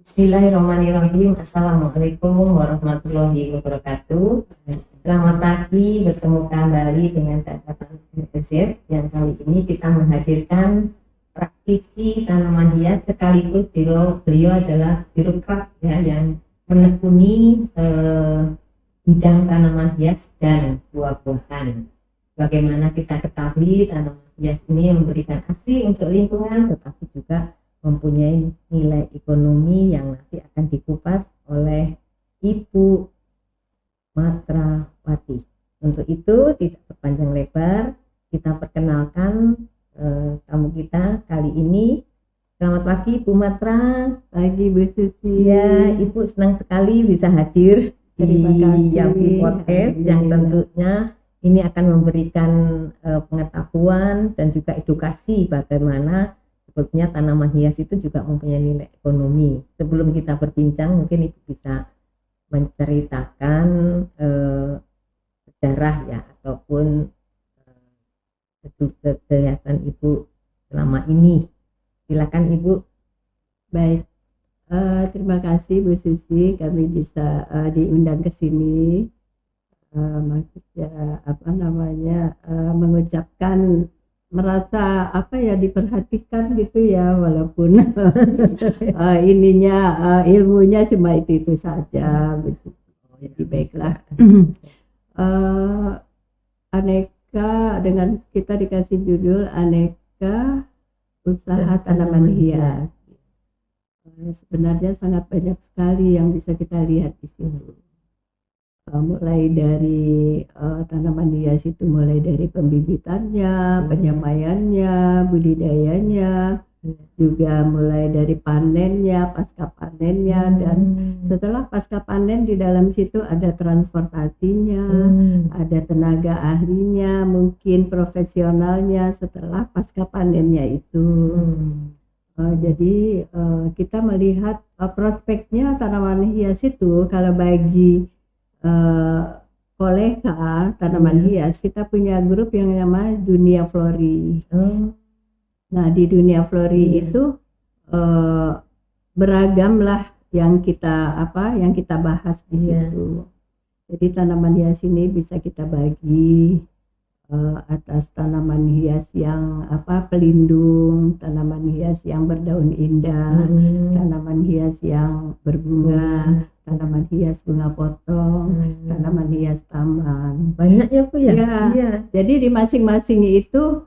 Bismillahirrahmanirrahim. Assalamualaikum warahmatullahi wabarakatuh. Selamat pagi, bertemu kembali dengan catatan Z yang kali ini kita menghadirkan praktisi tanaman hias sekaligus beliau adalah birokrat ya, yang menekuni bidang tanaman hias dan buah-buahan. Bagaimana kita ketahui tanaman hias ini memberikan asli untuk lingkungan, tetapi juga mempunyai nilai ekonomi yang nanti akan dikupas oleh Ibu Matrawati. Untuk itu tidak berpanjang lebar, kita perkenalkan tamu kita kali ini. Selamat pagi Bu Matra. Pagi Bu Susi. Ya, Ibu senang sekali bisa hadir di Yampi Podcast yang tentunya ini akan memberikan pengetahuan dan juga edukasi bagaimana sebetulnya tanaman hias itu juga mempunyai nilai ekonomi. Sebelum kita berbincang, mungkin Ibu bisa menceritakan sejarah ya, ataupun kegiatan Ibu selama ini. Silakan Ibu. Baik, terima kasih Bu Susi, kami bisa diundang ke sini. Mengucapkan merasa diperhatikan gitu ya, walaupun ilmunya cuma itu saja. Jadi baiklah. Aneka, dengan kita dikasih judul aneka usaha tanaman hias. Sebenarnya sangat banyak sekali yang bisa kita lihat di situ. Mulai dari tanaman hias itu mulai dari pembibitannya, penyemaiannya, budidayanya, juga mulai dari panennya, pasca panennya, dan setelah pasca panen di dalam situ ada transportasinya, ada tenaga ahlinya, mungkin profesionalnya setelah pasca panennya itu. Jadi kita melihat prospeknya tanaman hias itu, kalau bagi kolega tanaman hias, kita punya grup yang namanya Dunia Flori. Nah, di Dunia Flori itu beragam lah yang kita bahas di situ. Jadi tanaman hias ini bisa kita bagi atas tanaman hias yang pelindung, tanaman hias yang berdaun indah, tanaman hias yang berbunga, tanaman hias bunga potong, tanaman hias taman. Banyak ya Bu ya? Iya. Jadi di masing-masing itu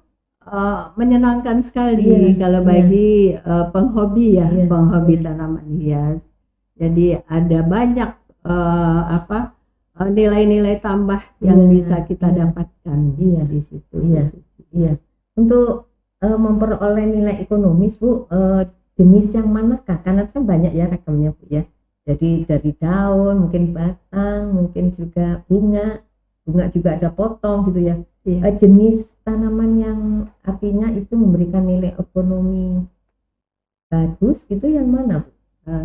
menyenangkan sekali kalau bagi penghobi ya, penghobi tanaman hias. Jadi ada banyak nilai-nilai tambah yang bisa kita dapatkan di situ. Iya. Untuk memperoleh nilai ekonomis Bu, jenis yang manakah? Karena kan banyak ya ragamnya Bu ya. Jadi dari daun, mungkin batang, mungkin juga bunga juga ada potong gitu ya. Jenis tanaman yang artinya itu memberikan nilai ekonomi bagus gitu yang mana Bu?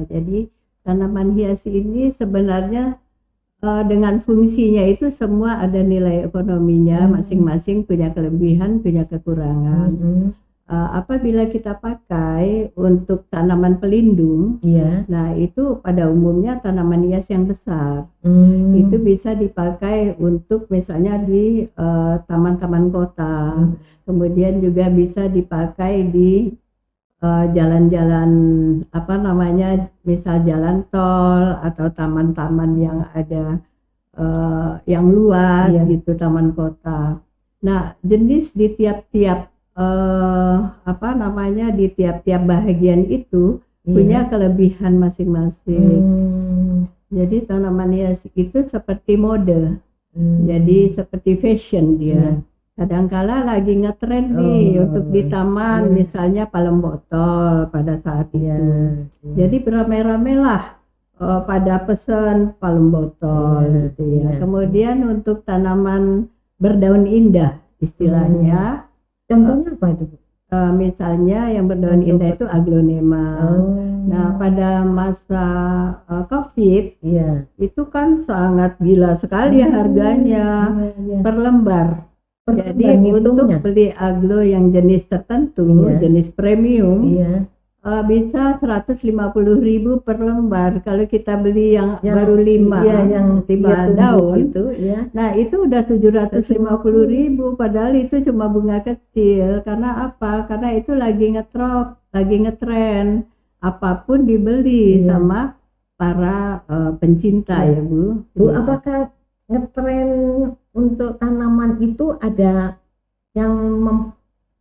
Jadi tanaman hias ini sebenarnya dengan fungsinya itu semua ada nilai ekonominya, masing-masing punya kelebihan, punya kekurangan. Apabila kita pakai untuk tanaman pelindung, nah itu pada umumnya tanaman hias yang besar, itu bisa dipakai untuk misalnya di taman-taman kota, kemudian juga bisa dipakai di jalan-jalan misal jalan tol atau taman-taman yang ada yang luas gitu, taman kota. Nah, jenis di tiap-tiap di tiap-tiap bahagian itu punya kelebihan masing-masing. Jadi tanaman hias itu seperti mode, jadi seperti fashion dia. Kadangkala lagi ngetren nih untuk di taman, misalnya palem botol pada saat itu. Jadi beramai-ramai lah pada pesen palem botol gitu ya. Kemudian untuk tanaman berdaun indah istilahnya. Contohnya apa itu Bu? Misalnya yang berdaun indah itu aglonema. Nah, pada masa COVID itu kan sangat gila sekali harganya per lembar. Jadi untuk beli aglo yang jenis tertentu, jenis premium, bisa 150.000 per lembar. Kalau kita beli yang baru 5 yang 5 daun itu ya. Nah itu udah 750.000, padahal itu cuma bunga kecil. Karena apa? Karena itu lagi lagi ngetren, apapun dibeli sama para pencinta ya Bu. Bu, apakah ngetren untuk tanaman itu ada yang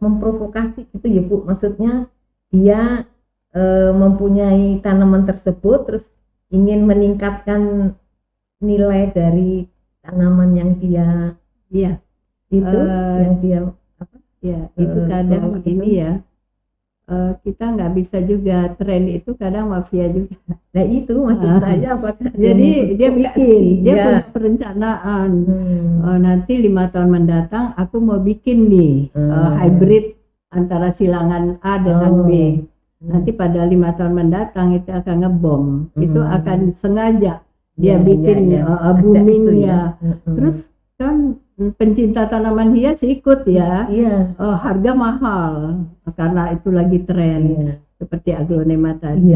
memprovokasi gitu ya Bu? Maksudnya dia mempunyai tanaman tersebut terus ingin meningkatkan nilai dari tanaman yang dia itu yang dia apa? Ya itu kadang ini ya kita nggak bisa juga, tren itu kadang mafia juga. Nah itu maksud saya apakah jadi dia punya perencanaan nanti 5 tahun mendatang aku mau bikin nih hybrid antara silangan A dengan B. Nanti pada 5 tahun mendatang itu akan ngebom. Itu akan sengaja dia bikin boomingnya. Terus kan pencinta tanaman hias ikut ya. Harga mahal karena itu lagi tren. Seperti aglonema tadi.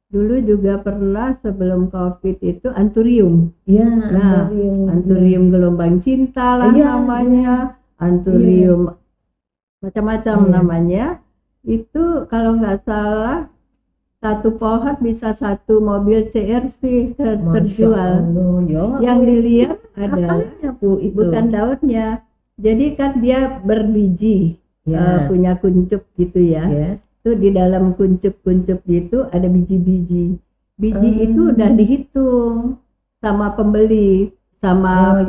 Dulu juga pernah sebelum COVID itu anthurium. Nah, anthurium gelombang cinta lah namanya. Anthurium macam-macam namanya. Itu kalau nggak salah satu pohon bisa 1 mobil CR-V terjual. Yang dilihat adalah bukan daunnya. Jadi kan dia berbiji, punya kuncup gitu ya. Itu di dalam kuncup-kuncup gitu ada biji-biji. Biji itu udah dihitung sama pembeli, sama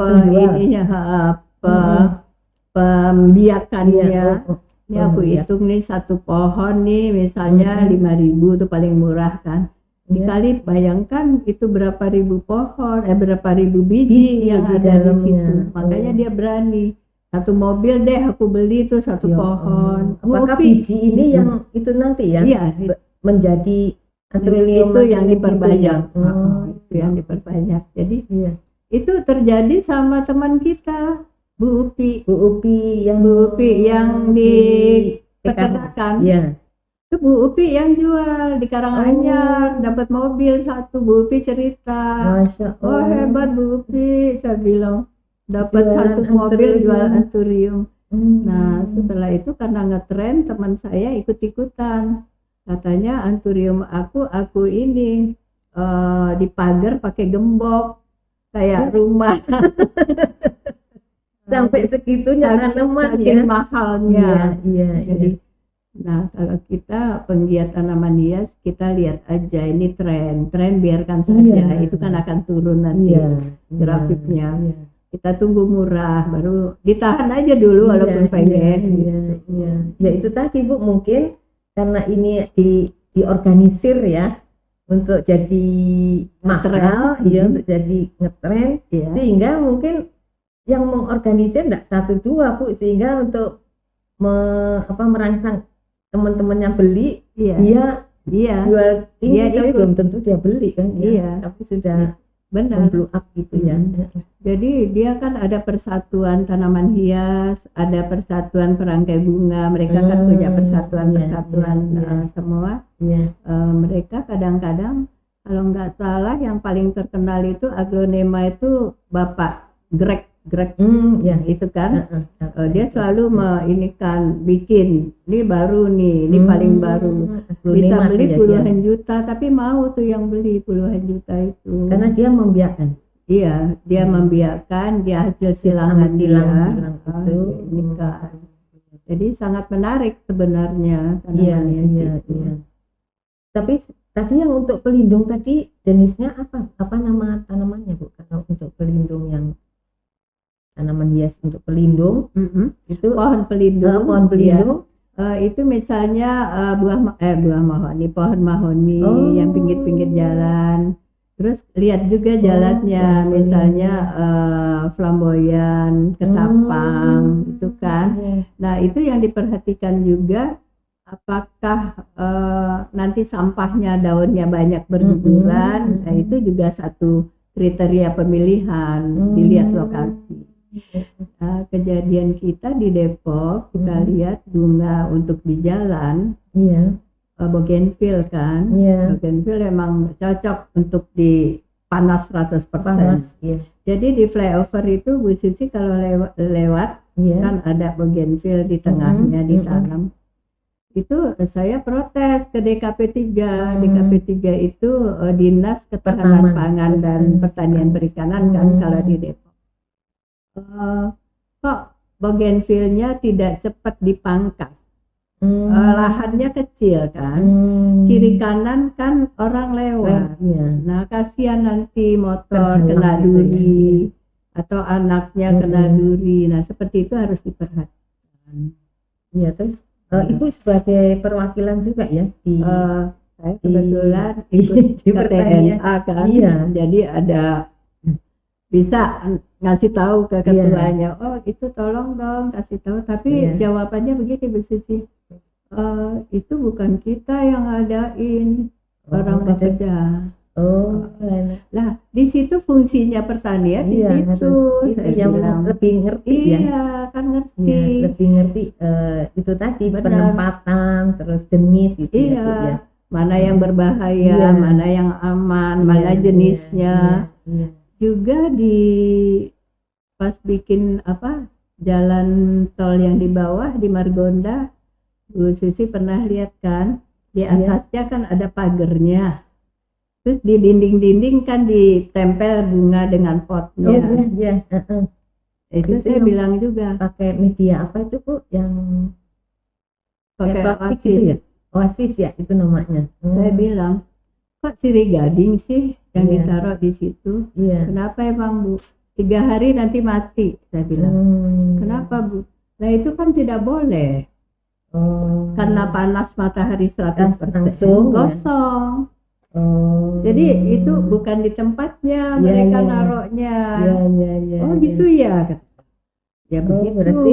pembiakannya. Ini aku hitung nih satu pohon nih misalnya 5.000 itu paling murah kan. Dikali bayangkan itu berapa ribu pohon, berapa ribu biji yang ada di situ. Makanya dia berani. 1 mobil deh aku beli itu 1 pohon. Apakah biji ini yang itu nanti ya? Menjadi anthurium itu yang diperbanyak. Itu yang diperbanyak. Jadi itu terjadi sama teman kita. Bu Upi yang di peternakan. Itu Bu Upi yang jual di Karanganyar, dapat mobil 1. Bu Upi cerita, oh hebat Bu Upi, saya bilang dapat 1 mobil jual anthurium. Nah setelah itu karena ngetren teman saya ikut-ikutan, katanya anthurium aku ini dipagar pakai gembok kayak rumah. Sampai segitunya tanaman ya, mahalnya. Jadi nah kalau kita penggiat tanaman hias, kita lihat aja ini tren biarkan saja. Itu kan akan turun nanti grafiknya. Kita tunggu murah, baru ditahan aja dulu walaupun pengen. Ya itu tadi Bu, mungkin karena ini diorganisir ya untuk jadi mahal, untuk jadi ngetren, sehingga mungkin yang mengorganisir tidak 1-2 Bu, sehingga untuk merangsang teman-teman yang beli dia jual tinggi tapi belum tentu dia beli kan tapi sudah blow up gitu ya. Jadi dia kan ada persatuan tanaman hias, ada persatuan perangkai bunga, mereka kan punya persatuan semua. Mereka kadang-kadang kalau nggak salah yang paling terkenal itu aglonema itu Bapak Greg itu kan dia selalu bikin ini baru nih, ini paling baru, bisa beli puluhan juta, tapi mau tuh yang beli puluhan juta itu karena dia membiarkan. Dia membiarkan, dia hasil silangan itu nikah. Jadi sangat menarik sebenarnya tanamannya. Tapi tadi yang untuk pelindung tadi jenisnya apa nama tanamannya Bu? Kalau untuk pelindung yang tanaman hias untuk pelindung itu pohon pelindung itu misalnya pohon mahoni yang pinggir-pinggir jalan. Terus lihat juga jalannya, misalnya flamboyan, ketapang itu kan. Nah itu yang diperhatikan juga, apakah nanti sampahnya daunnya banyak berguguran. Nah itu juga satu kriteria pemilihan, dilihat lokasi. Kejadian kita di Depok, kita lihat bunga untuk di jalan bougainville kan. Iya. Bougainville emang cocok untuk di panas 100%. Panas, iya. Jadi di flyover itu Bu Susi kalau lewat Iya. kan ada bougainville di tengahnya ditanam. Itu saya protes ke DKP 3. DKP 3 itu Dinas Ketahanan Pangan dan Pertanian Perikanan kan kalau di Depok. Kok bougainville-nya tidak cepat dipangkas? Lahannya kecil kan, kiri kanan kan orang lewat. Nah kasihan nanti motor kena duri atau anaknya kena duri. Nah seperti itu harus diperhatikan. Ya, terus Ibu sebagai perwakilan juga ya di saya kebetulan ikut di KTNA kan. Iya. Jadi ada bisa ngasih tahu ke ketuanya, oh itu tolong dong kasih tahu. Tapi jawabannya begini Bu Susi, itu bukan kita yang ngadain, orang bekerja. Lah di situ fungsinya pertanian di situ. Saya yang bilang lebih ngerti kan ngerti. Lebih ngerti itu tadi penempatan terus jenis itu ya. Mana yang berbahaya, mana yang aman, mana jenisnya. Juga di pas bikin jalan tol yang di bawah di Margonda, Bu Susi pernah lihat kan, di atasnya kan ada pagernya, terus di dinding-dinding kan ditempel bunga dengan potnya. Itu saya bilang juga pakai media apa itu Bu, yang pakai plastik oasis. itu ya, oasis ya itu namanya. Saya bilang, kok sirih gading sih yang ditaruh di situ? Kenapa emang Bu? 3 hari nanti mati, saya bilang. Kenapa Bu? Nah itu kan tidak boleh. Karena panas matahari 100% langsung gosong. Jadi itu bukan di tempatnya mereka naruhnya. Oh gitu ya. Ya begitu. Berarti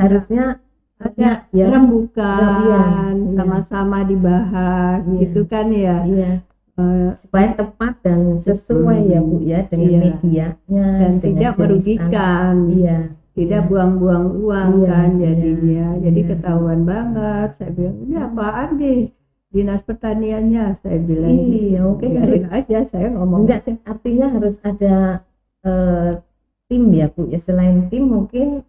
harusnya ada rembukan, sama-sama dibahas gitu kan ya. Supaya tepat dan sesuai ya Bu ya dengan medianya dan tidak merugikan. Tidak buang-buang uang kan jadinya. Jadi ketahuan banget. Saya bilang ini apaan deh Dinas Pertaniannya, saya bilang. Mungkin harus aja saya ngomong. Artinya harus ada tim ya Bu ya. Selain tim mungkin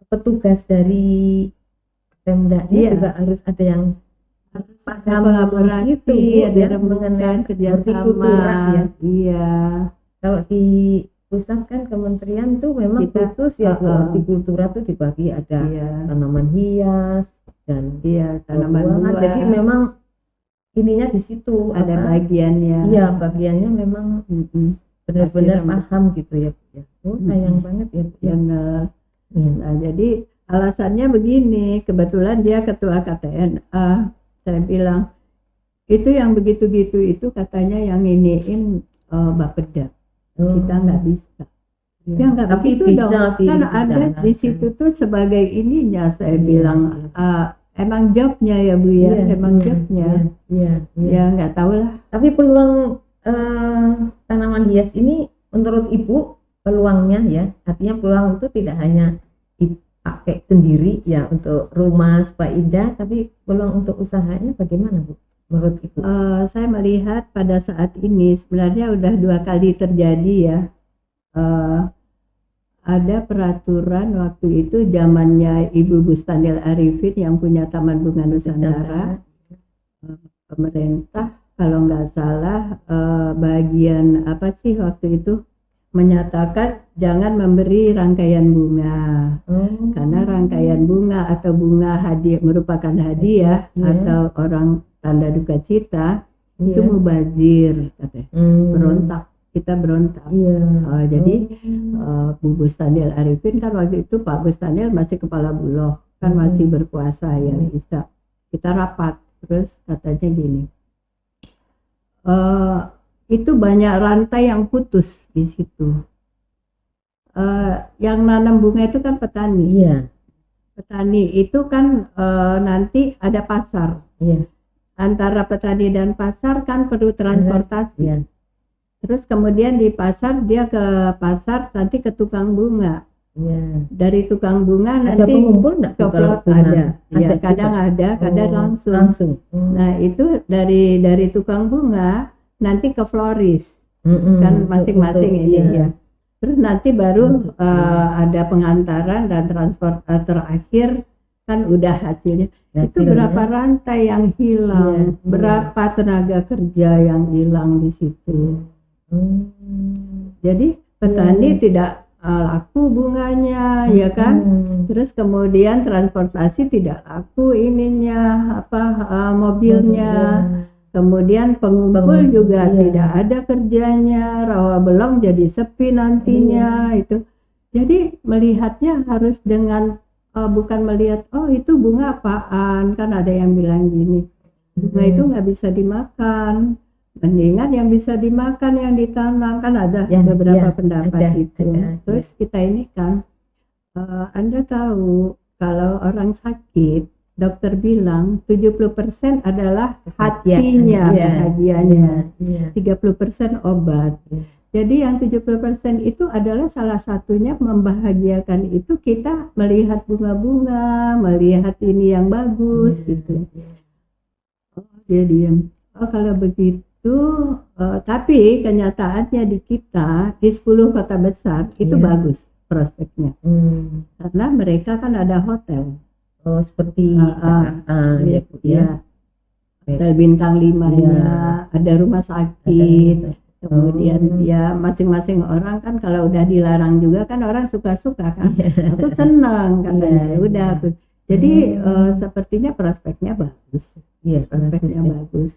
petugas dari Pemdanya juga harus ada yang paham kolaborasi, ada mengenai kerjasama. Kalau di pusat kan kementerian tuh memang khusus ya Bu, hortikultura tuh dibagi ada tanaman hias dan tanaman buah. Jadi memang ininya di situ ada bagiannya. Bagiannya memang benar-benar paham gitu ya Bu ya. Sayang banget ya Bu ya. Nah, jadi alasannya begini, kebetulan dia ketua KTNA. Saya bilang itu yang begitu-gitu itu katanya yang iniin Bapeda. Kita nggak bisa. Nggak tapi begitu dong. Kan ada di situ tuh sebagai ininya. Saya bilang emang jobnya ya Bu ya. Emang jobnya. Ya nggak tahu lah. Tapi peluang tanaman hias ini menurut Ibu peluangnya ya, artinya peluang itu tidak hanya dipakai sendiri ya untuk rumah supaya indah, tapi peluang untuk usahanya bagaimana Bu menurut Ibu? Saya melihat pada saat ini sebenarnya udah 2 kali terjadi ya. Ada peraturan waktu itu zamannya Ibu Bustanil Arifin yang punya Taman Bunga Nusantara. Pemerintah kalau nggak salah bagian apa sih waktu itu menyatakan jangan memberi rangkaian bunga. Karena rangkaian bunga atau bunga hadiah merupakan hadiah atau orang tanda duka cita itu mubazir katanya. Berontak, kita berontak. Jadi Bu Bustanil Arifin kan waktu itu Pak Bustanil masih kepala Bulog, kan masih berkuasa ya bisa. Kita rapat terus katanya gini. Itu banyak rantai yang putus di situ. Yang nanam bunga itu kan petani. Petani itu kan nanti ada pasar. Antara petani dan pasar kan perlu transportasi. Terus kemudian di pasar dia ke pasar nanti ke tukang bunga. Iya. Dari tukang bunga Ada nanti pengumpul enggak ke kalau flor bunga? ada. Ya, Ada kadang juga. ada, kadang langsung. Langsung. Nah, itu dari tukang bunga nanti ke floris. Kan masing-masing ini ya. Terus nanti baru ada pengantaran dan transport terakhir kan udah hasilnya. Itu berapa rantai yang hilang, berapa tenaga kerja yang hilang di situ. Jadi petani tidak laku bunganya, ya kan? Terus kemudian transportasi tidak laku ininya, mobilnya. Kemudian pengumpul juga tidak ada kerjanya, rawa belong jadi sepi nantinya itu. Jadi melihatnya harus dengan bukan melihat itu bunga apaan, kan ada yang bilang gini, bunga itu nggak bisa dimakan, mendingan yang bisa dimakan yang ditanam, kan ada beberapa pendapat itu. Terus kita ini kan Anda tahu kalau orang sakit dokter bilang 70% adalah hatinya, bahagianya, 30% obat. Jadi yang 70% itu adalah salah satunya membahagiakan itu kita melihat bunga-bunga, melihat ini yang bagus gitu. Dia diam. Kalau begitu, tapi kenyataannya di kita di 10 kota besar itu bagus prospeknya. Karena mereka kan ada hotel. Seperti hotel bintang 5-nya, ada rumah sakit, kemudian ya masing-masing orang kan kalau udah dilarang juga kan orang suka-suka kan, aku senang katanya, udah aku. Jadi sepertinya prospeknya bagus, prospeknya bagus.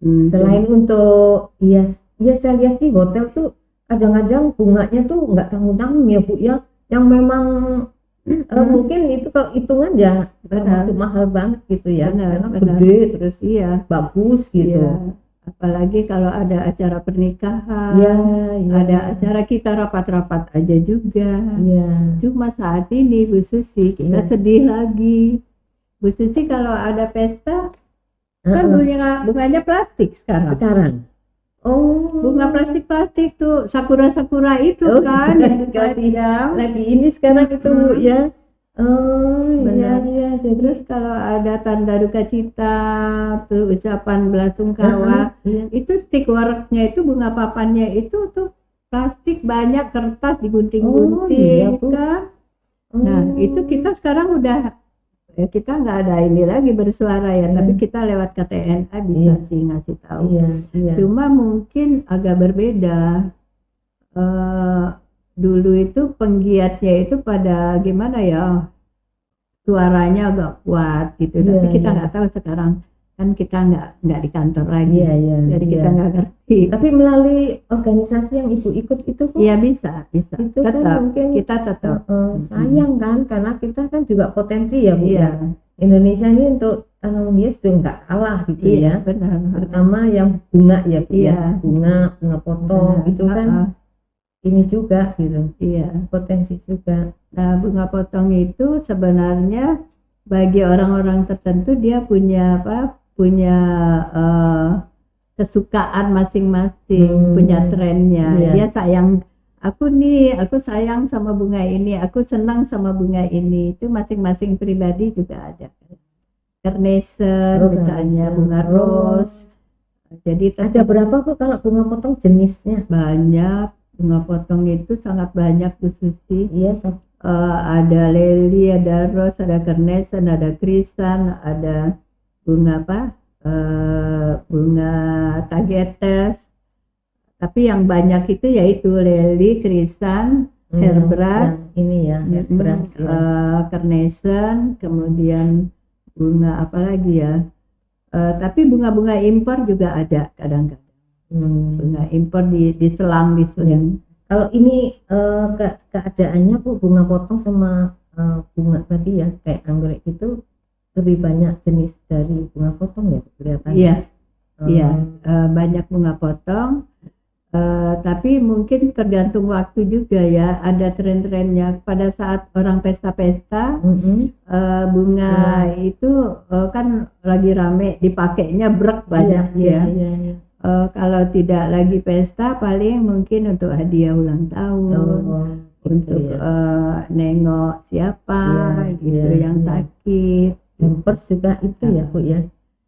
Selain untuk saya lihat sih hotel tuh kadang-kadang bunganya tuh nggak tanggung-tanggung ya Bu ya, yang memang mungkin itu kalau hitungan ya termasuk mahal banget gitu ya, karena gede terus bagus gitu. Apalagi kalau ada acara pernikahan, ada acara kita rapat-rapat aja juga. Cuma saat ini Bu Susi kita sedih lagi. Bu Susi kalau ada pesta kan bunganya plastik sekarang. Bunga plastik tuh sakura itu kan lagi ini sekarang itu Bu ya. Iya. Terus kalau ada tanda duka cita, tuh ucapan belasungkawa, itu stickworknya itu bunga papannya itu tuh plastik banyak, kertas digunting-gunting kan. Nah itu kita sekarang udah kita nggak ada ini lagi bersuara ya, tapi kita lewat KTNA bisa sih ngasih tahu. Cuma mungkin agak berbeda. Dulu itu penggiatnya itu pada gimana ya, suaranya agak kuat gitu, tapi kita nggak tahu sekarang kan kita nggak di kantor lagi, jadi kita nggak ngerti. Tapi melalui organisasi yang Ibu ikut itu bisa itu tetap kan mungkin kita tetap sayang kan, karena kita kan juga potensi ya Bu ya. Indonesia ini untuk tanaman hias sudah nggak kalah gitu ya, benar. Terutama yang bunga ya Bu ya, bunga potong itu kan ini juga gitu, potensi juga. Nah bunga potong itu sebenarnya bagi orang-orang tertentu dia punya kesukaan masing-masing, punya trennya. Dia sayang, aku sayang sama bunga ini, aku senang sama bunga ini. Itu masing-masing pribadi juga ada. Carnation misalnya, bunga rose. Jadi ada berapa Bu kalau bunga potong jenisnya? Banyak. Bunga potong itu sangat banyak Bu Susi. Ada lily, ada rose, ada carnation, ada krisan, ada bunga bunga tagetes. Tapi yang banyak itu yaitu lily, krisan, hairbrush, ini ya, hairbrush, carnation, kemudian bunga apa lagi ya? Tapi bunga-bunga impor juga ada kadang-kadang. Bunga impor diselang. Kalau ini keadaannya Bu, bunga potong sama bunga tadi ya kayak anggrek itu lebih banyak jenis dari bunga potong ya kelihatannya. Banyak bunga potong, tapi mungkin tergantung waktu juga ya, ada tren-trennya. Pada saat orang pesta-pesta bunga itu kan lagi rame dipakainya brek banyak ya. Kalau tidak lagi pesta paling mungkin untuk hadiah ulang tahun, untuk ya. nengok siapa Iya, gitu iya, yang iya. sakit. Pampers juga itu ya Bu ya,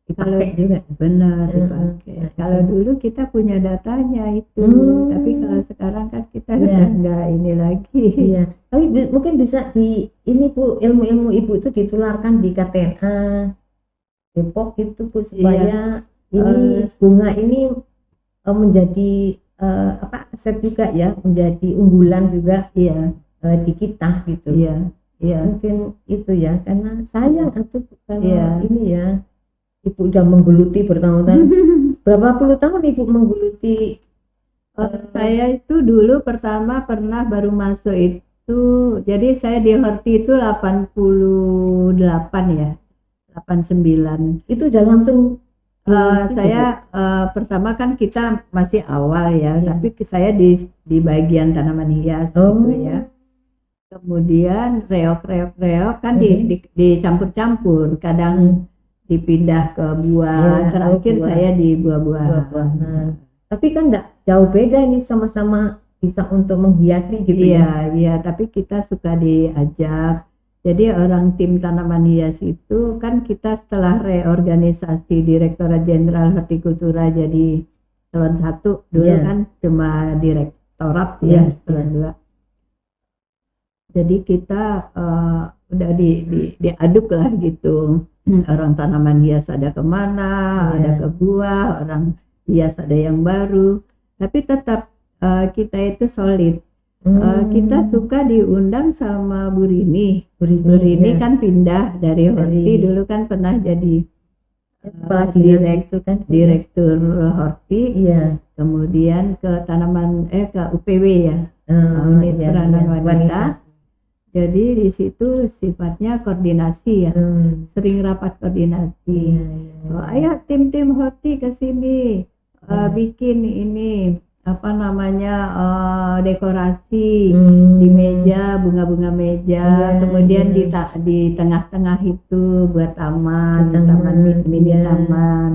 dipakai juga. Benar Heeh, dipakai. nah, Kalau itu. dulu kita punya datanya itu, tapi kalau sekarang kan kita Iya. udah nggak ini lagi. Iya, tapi mungkin bisa ini Bu, ilmu-ilmu Ibu itu ditularkan di KTNA Depok itu Bu, supaya ini bunga ini menjadi aset juga ya, menjadi unggulan juga Iya, di kita gitu. iya, iya. Mungkin itu ya, karena sayang atau kalau Iya. ini ya, Ibu udah menggeluti bertahun-tahun. Berapa puluh tahun Ibu menggeluti? Saya itu dulu pertama pernah baru masuk itu, jadi saya di Horti itu 88 ya, 89. Itu udah langsung Saya pertama kan kita masih awal ya, Iya. tapi saya di bagian tanaman hias gitu ya. Kemudian reok kan dicampur-campur, kadang dipindah ke buah. Ya, Terakhir buah. saya di buah-buahan. Tapi kan enggak jauh beda ini, sama-sama bisa untuk menghiasi gitu ya. Iya, tapi kita suka diajak. Jadi orang tim tanaman hias itu kan kita setelah reorganisasi Direktorat Jenderal Hortikultura jadi eselon 1, dulu kan cuma direktorat ya, eselon 2. Jadi kita udah diaduk lah gitu. Orang tanaman hias ada kemana, ada ke buah, orang hias ada yang baru. Tapi tetap kita itu solid. Kita suka diundang sama Bu Rini. Bu Rini kan pindah dari Horti, dulu kan pernah jadi direktur Horti. Iya. Kemudian ke ke UPW ya, unit peranan wanita. Jadi di situ sifatnya koordinasi ya, sering rapat koordinasi. Ayo tim-tim Horti ke sini, bikin ini dekorasi di meja, bunga-bunga meja, kemudian di tengah-tengah itu buat taman mini taman.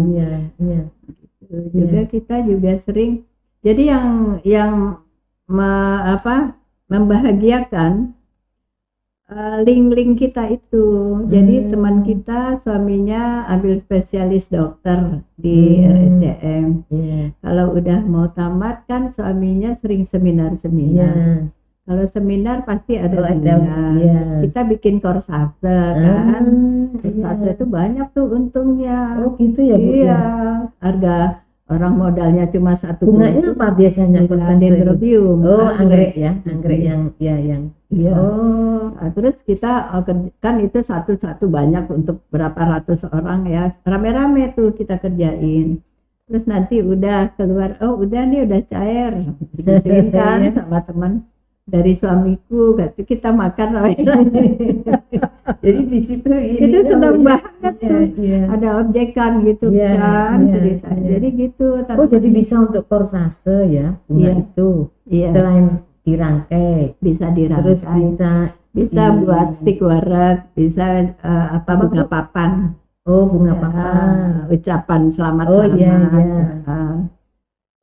Juga kita juga sering, jadi yang membahagiakan link kita itu. Jadi teman kita suaminya ambil spesialis dokter di RSCM. Kalau udah mau tamat kan suaminya sering seminar. Kalau seminar pasti ada bunga. Kita bikin korsase kan. Korsase itu banyak tuh untungnya. Oh gitu ya Bu. Iya, harga orang modalnya cuma satu. Bunganya apa biasanya korsase? Dendrobium. Oh, anggrek ya, anggrek yang Iya. Nah, terus kita kan itu satu-satu banyak untuk berapa ratus orang ya, rame-rame tuh kita kerjain. Terus nanti udah keluar, oh udah nih udah cair, gituin kan sama teman dari suamiku, kita makan rame-rame. Jadi di situ itu senang banget tuh, ada objekan gitu kan ceritanya. Jadi gitu. Oh jadi bisa untuk korsase ya, bunga itu. Selain dirangkai, bisa dirangkai, terus bisa buat stick warak, bisa bunga papan. Oh bunga papan, ucapan selamat.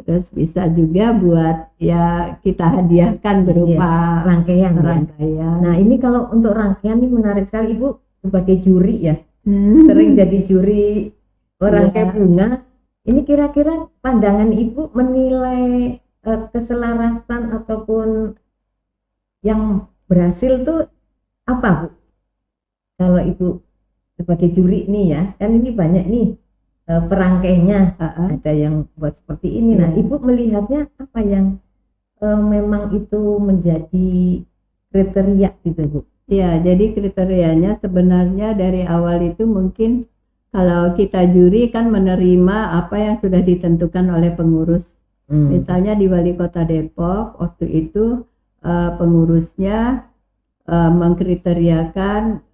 Terus bisa juga buat ya kita hadiahkan berupa rangkaian. Nah ini kalau untuk rangkaian ini menarik sekali, Ibu sebagai juri ya, sering jadi juri rangkai bunga. Ini kira-kira pandangan Ibu menilai keselarasan ataupun yang berhasil tuh apa Bu? Kalau Ibu sebagai juri nih ya, kan ini banyak nih perangkainya, ada yang buat seperti ini. Nah Ibu melihatnya apa yang memang itu menjadi kriteria gitu Bu? Ya, jadi kriterianya sebenarnya dari awal itu mungkin kalau kita juri kan menerima apa yang sudah ditentukan oleh pengurus. Misalnya di Wali Kota Depok waktu itu pengurusnya mengkriteriakan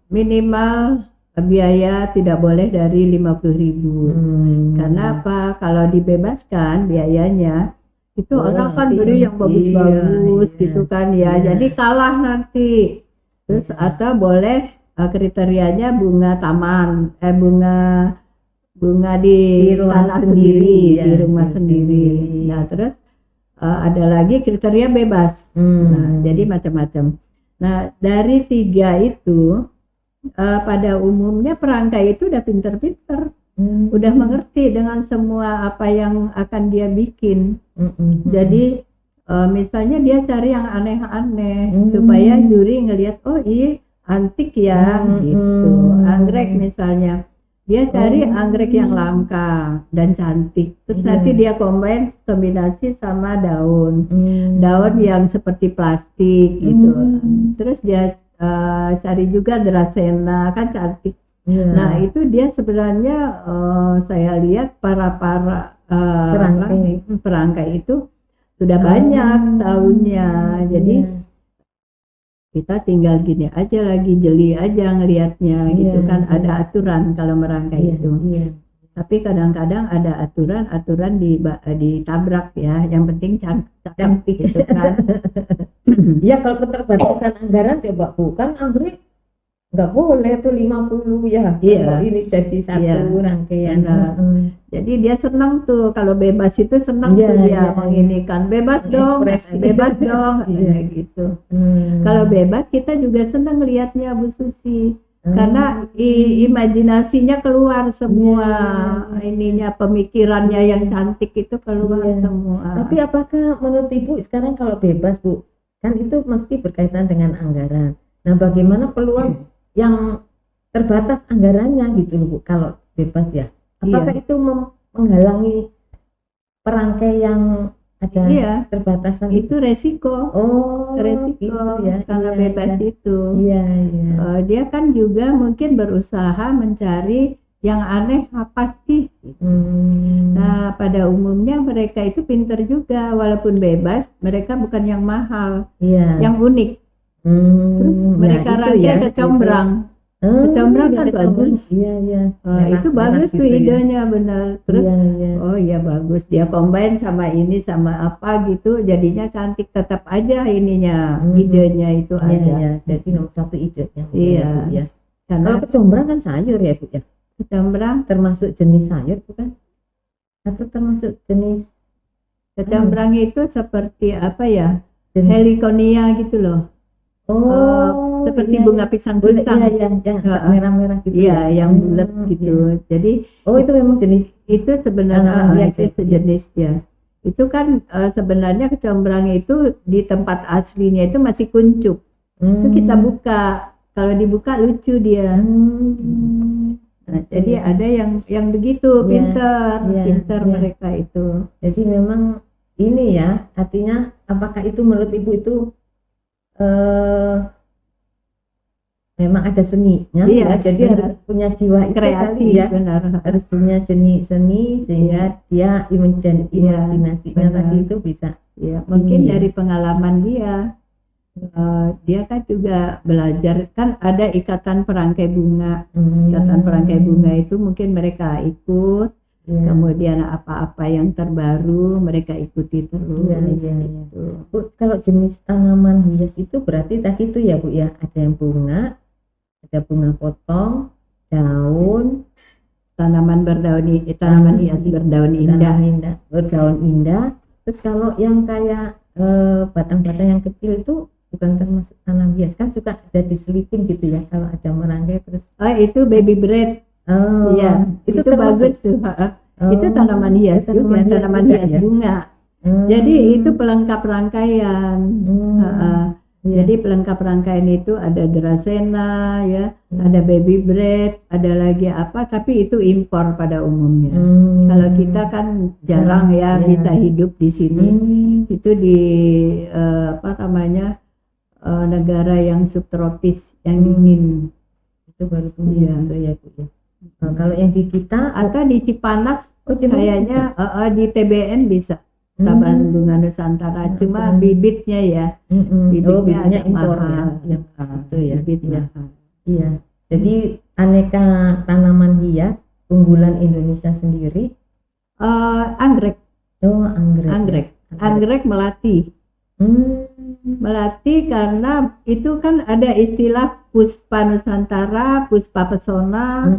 minimal biaya tidak boleh dari 50.000. Karena apa? Kalau dibebaskan biayanya itu orang kan beli yang bagus-bagus gitu kan ya. Jadi kalah nanti. Terus atau boleh kriterianya bunga taman, bunga di tanah sendiri, di rumah sendiri. Nah terus ada lagi kriteria bebas. Nah, jadi macam-macam. Nah, dari 3 itu pada umumnya perangkai itu udah pinter-pinter, udah mengerti dengan semua apa yang akan dia bikin. Jadi misalnya dia cari yang aneh-aneh supaya juri ngelihat, oh iya antik ya, gitu. Anggrek misalnya, dia cari anggrek yang langka dan cantik, terus nanti dia kombinasi sama daun yang seperti plastik gitu. Terus dia cari juga Dracena, kan cantik. Nah itu dia sebenarnya saya lihat para perangkai itu sudah banyak tahunnya. Jadi kita tinggal gini aja, lagi jeli aja ngelihatnya gitu kan. Ada aturan kalau merangkai itu. Tapi kadang-kadang ada aturan ditabrak ya. Yang penting cantik gitu kan. Ya kalau keterbatasan anggaran coba Bu, kan anggrek nggak boleh tuh 50 ya. Kalau ini jadi satu rangkaian. Jadi dia senang tuh kalau bebas itu, senang tuh dia menginikan bebas dong, gitu. Kalau bebas kita juga senang lihatnya Bu Susi, karena imajinasinya keluar semua, ininya pemikirannya yang cantik itu keluar semua. Tapi apakah menurut Ibu sekarang kalau bebas Bu, kan itu mesti berkaitan dengan anggaran. Nah bagaimana peluang yang terbatas anggarannya gitu loh Bu, kalau bebas ya? Apakah itu menghalangi perangkai yang ada terbatasan? Itu resiko. Resiko gitu ya, karena bebas itu. Dia kan juga mungkin berusaha mencari yang aneh apa sih? Nah pada umumnya mereka itu pinter juga, walaupun bebas mereka bukan yang mahal, yang unik. Terus mereka rangkai kecombrang. Kecombrang kan bagus. Itu bagus tuh idenya, benar. Terus oh iya bagus, dia combine sama ini sama apa gitu, jadinya cantik. Tetap aja ininya, idenya itu ada. Jadi nomor satu idenya. Karena kalau kecombrang kan sayur ya Bu ya. Kecombrang termasuk jenis sayur bukan? Atau termasuk jenis? Kecombrang itu seperti apa ya? Heliconia gitu loh. Seperti bunga pisang-pisang. Yang merah-merah gitu. Yang bulat gitu. Jadi itu memang jenis itu sebenarnya sejenis ya. Itu kan sebenarnya kecombrang itu di tempat aslinya itu masih kuncup. Itu kita buka. Kalau dibuka lucu dia. Nah, jadi ada yang begitu, pintar mereka itu. Jadi memang ini ya, artinya apakah itu menurut Ibu itu memang ada seninya ya, jadi harus punya jiwa kreatif ya, harus punya seni sehingga dia imajinasinya tadi itu bisa. Mungkin dari pengalaman dia kan juga belajar, kan ada ikatan perangkai bunga. Ikatan perangkai bunga itu mungkin mereka ikut, kemudian apa-apa yang terbaru mereka ikuti terus. Bu, kalau jenis tanaman hias itu berarti tadi itu ya Bu ya, ada yang bunga, ada bunga potong, daun, tanaman hias berdaun indah. Terus kalau yang kayak batang-batang yang kecil itu bukan termasuk tanam hias, kan suka jadi seliting gitu ya kalau ada merangkai terus. Itu baby bread. Itu bagus tuh. Itu tanaman hias juga, tanaman hias bunga. Jadi itu pelengkap rangkaian. Jadi pelengkap rangkaian itu ada Dracena ya, ada baby bread, ada lagi apa, tapi itu impor pada umumnya. Kalau kita kan jarang bisa hidup di sini. Itu di negara yang subtropis, yang dingin. Itu baru ya Bu ya. Kalau yang di kita atau di Cipanas kayaknya di TBN bisa. Taman Bunga Nusantara, cuma bibitnya ya. Bibitnya impor mahal. Itu ya. Iya. Jadi aneka tanaman hias unggulan Indonesia sendiri. Anggrek. Anggrek melati. Melati karena itu kan ada istilah puspa Nusantara, puspa pesona.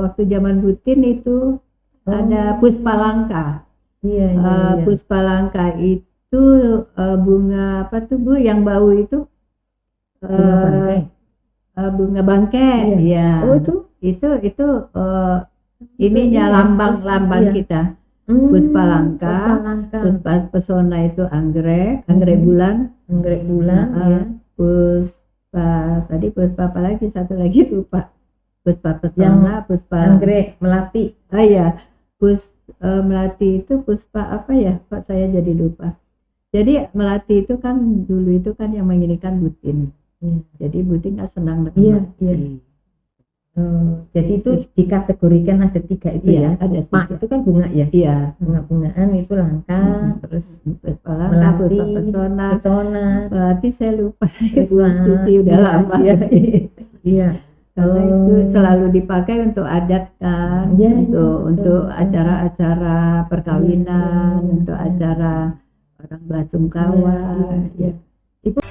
Waktu zaman Butin itu ada puspa langka. Iya, iya, iya. Puspa langka itu bunga apa tuh Bu yang bau itu? Bunga bangkai. Bunga bangkai. Iya. Iya. Oh, itu Itu ininya iya, lambang iya. kita. Puspa langka, Puspa langka. puspa pesona itu anggrek bulan. Anggrek bulan, ya. Puspa tadi puspa apa lagi? Satu lagi lupa. Puspa pesona, puspa anggrek melati. Oh iya, melati itu puspa apa ya? Kok saya jadi lupa. Jadi melati itu kan dulu itu kan yang menginikan Butin. Jadi Butin nggak senang dengan melati. Iya. Jadi itu dikategorikan ada 3 itu ya. Ada 3. Itu kan bunga ya. Iya. Bunga-bungaan itu langka, terus puspa langka, puspa pesona. Melati saya lupa. Udah lama. Iya. Karena itu selalu dipakai untuk adat kan, untuk acara-acara perkawinan, untuk acara orang belasungkawa. Itu